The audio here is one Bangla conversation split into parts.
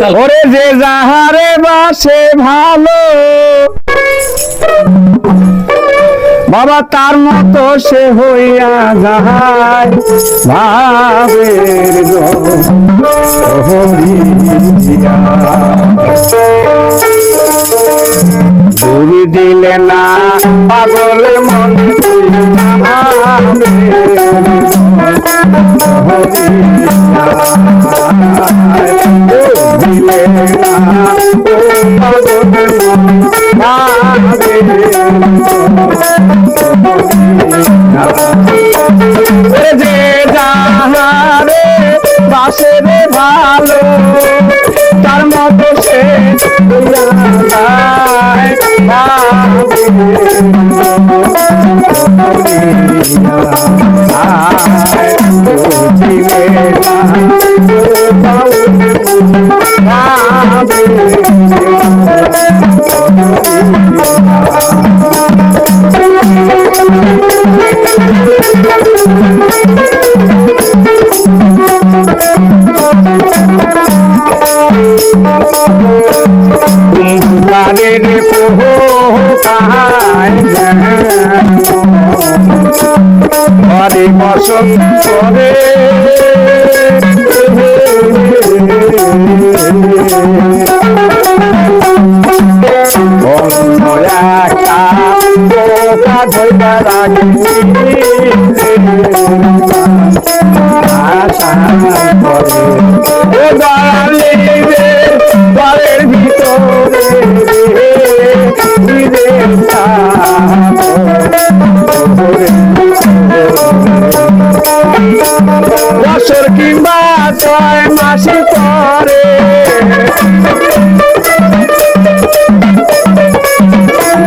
ওরে যে যাহারে বাসে ভালো বাবা তার মতো সে হইয়া যায় ভাবের গো তুমি দিলে না পাগল মন দিলে না যে যাহারে বাসে রে ভালো তার মতো সে বসন্ত করে ঘরের ভিতরে বছর কিংবা 6 মাস পরে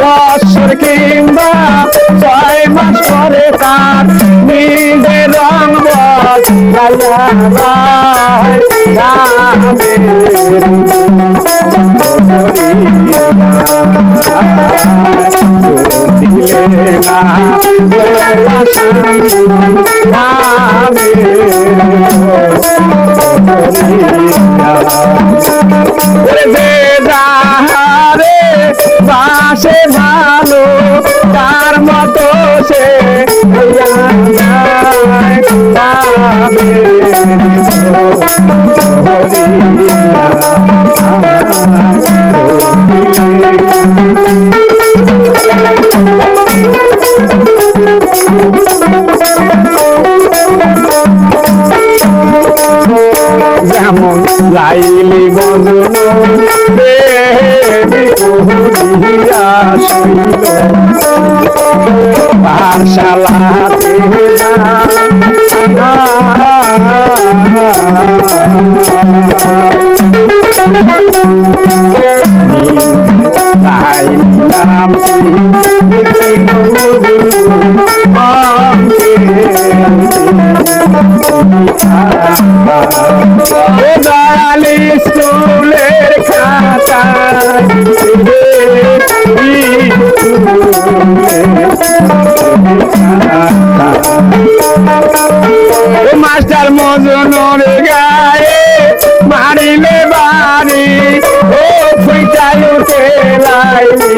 বছর কিংবা 6 মাস পরে তার নিজের রং বাসে ভালো তার মতো সে যেমন লাইলি গগন পাঠশালাতে স্কুলের খাতা মাস্টার মজনুর গায়ে মারিলে বাড়ি ও ফুইটাই উঠে লাইলি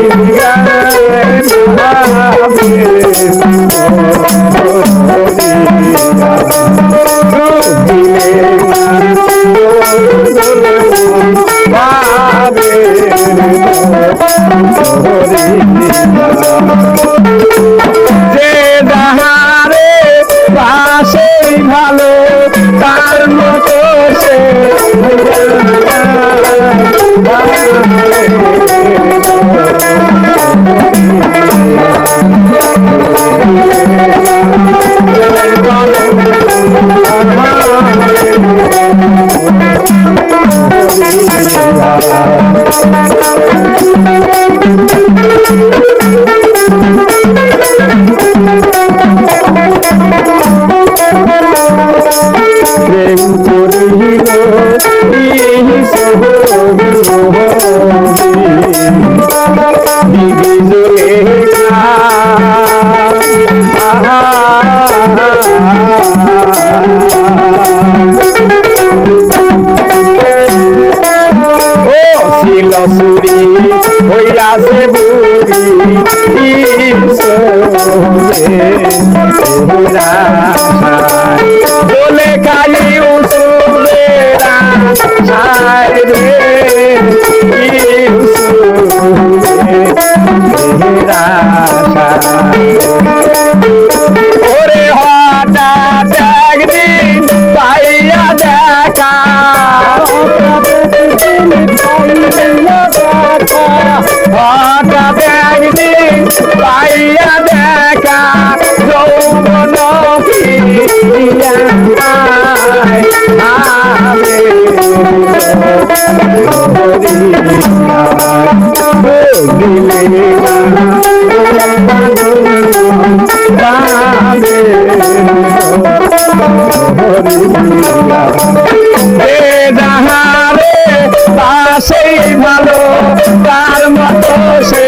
যে যাহারে বাসে ভালো তার মতো সে যায় রে ওরে হঠাৎ একদিন পাইয়া দেখা হঠাৎ একদিন পাইয়া দেখা যৌবন সেই ভালো তার মতো সে